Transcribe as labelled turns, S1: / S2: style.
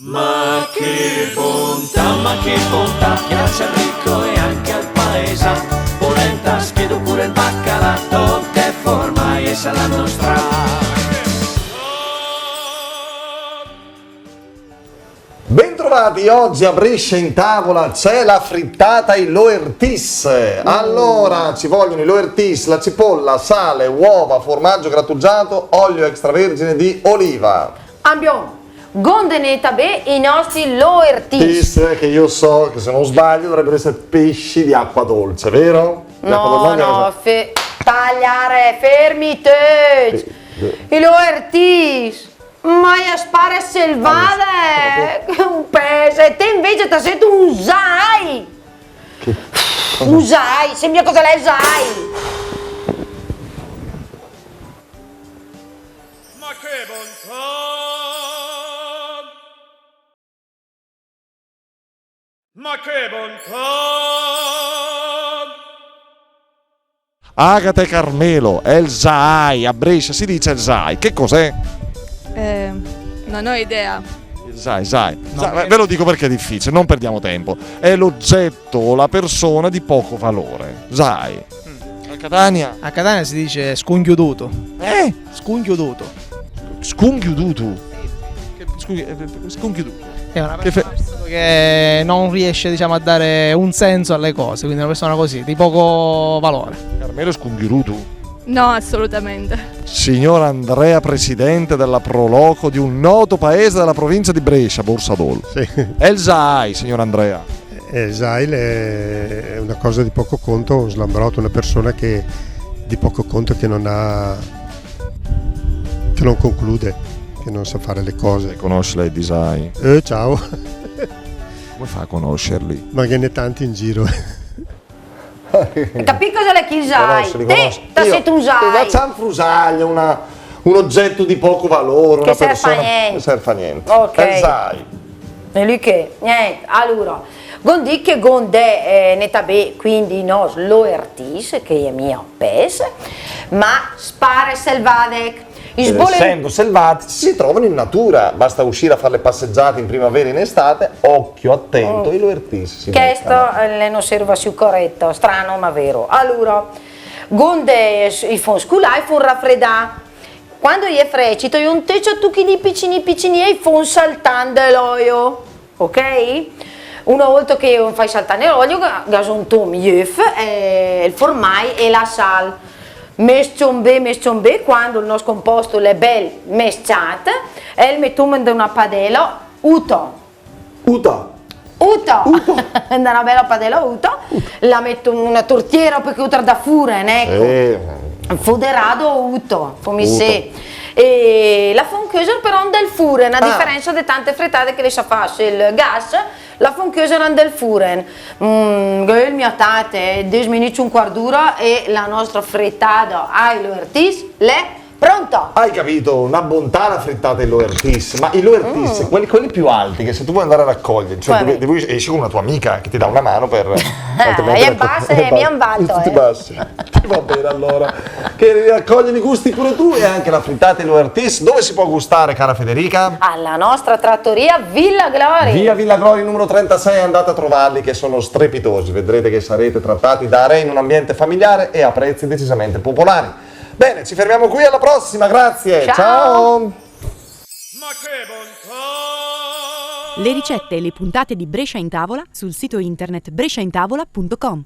S1: Ma che bontà, piace al ricco e anche al paesa. Polenta, schiedo pure il baccalà, tutte forma e sa la nostra.
S2: Bentrovati, oggi a Brescia in tavola c'è la frittata in Loertis. Allora, ci vogliono i Loertis, la cipolla, sale, uova, formaggio grattugiato, olio extravergine di oliva.
S3: Abbiamo gondeneta be i nostri Loertis.
S2: Che io so che se non sbaglio dovrebbero essere pesci di acqua dolce, vero?
S3: Tagliare, fermi te. I Loertis. Ma io spara selvade, un pese, te invece ti sento un zai. Un zai, sembra cosa lei zai.
S1: Ma che bontà! Ma che bontà!
S4: Agata e Carmelo, è il Zai, a Brescia si dice il Zai, che cos'è?
S5: Non ho idea.
S4: Il Zai. Ve lo dico perché è difficile, non perdiamo tempo. È l'oggetto o la persona di poco valore. Zai. A Catania?
S6: A Catania si dice scunghiuduto. Scunghiuduto.
S4: Scunghiuduto. Scunghiuduto.
S6: È una persona che non riesce, diciamo, a dare un senso alle cose, quindi una persona così, di poco valore.
S4: Carmelo Scunghiuduto.
S5: No, assolutamente.
S4: Signor Andrea, presidente della Proloco di un noto paese della provincia di Brescia, Borsadol.
S7: Sì.
S4: È il Zai, signor Andrea.
S7: Zail è una cosa di poco conto, un slambrotto, una persona che di poco conto, che non conclude, che non sa fare le cose.
S4: Conosce lei di Zai?
S7: Ciao.
S4: Come fa a conoscerli?
S7: Ma che ne tanti in giro.
S3: Capì cosa le chisai?
S2: Conosci.
S3: Te sei un zai.
S2: C'è un frusaglio, un oggetto di poco valore,
S3: Che
S2: una
S3: serve
S2: persona
S3: a niente.
S2: che serve a niente.
S3: Ok.
S2: È il Zai.
S3: E lui che? Niente, allora, gondi che gonde netabe, quindi nos Loertis, che è mio pes, ma spare selvadec.
S2: Essendo selvatici si trovano in natura, basta uscire a fare le passeggiate in primavera e in estate, occhio attento, i Loertis si
S3: Questo
S2: beccano.
S3: non serve più corretto, strano ma vero. Allora, gonde i fon sculai, fon raffreddà. Quando gli è frecito, io un tecio tu chi di piccini e i fon saltando l'olio, ok? Una volta che fai saltare l'olio, gason tom yef, il formai e la sal. Mesciombe, quando il nostro composto è ben mesciato, e il mettiamo in una padella, uto, da una bella padella uto, la metto in una tortiera perché utra da furen, ecco, foderato uto, come se. E la fonchiosa però del furen, a differenza di tante frittate che le sa fare il gas, la fonchiosa del furen. Il mio tate, 10 minuti un quarto d'ora e la nostra frittata ai Loertis l'è pronta.
S2: Hai capito? Una bontà la frittata in Loertis, ma i Loertis, quelli più alti, che se tu vuoi andare a raccogliere, cioè devi esci con una tua amica che ti dà una mano per...
S3: E basta, mi han valto.
S2: Tutti bassi. Va bene allora, che raccogliere i gusti pure tu, e anche la frittata in Loertis. Dove si può gustare, cara Federica?
S3: Alla nostra trattoria Villa Gloria.
S2: Via Villa Gloria numero 36, andate a trovarli che sono strepitosi, vedrete che sarete trattati da re in un ambiente familiare e a prezzi decisamente popolari. Bene, ci fermiamo qui, alla prossima, grazie. Ciao.
S1: Ma che bontà!
S8: Le ricette e le puntate di Brescia in Tavola sul sito internet bresciaintavola.com.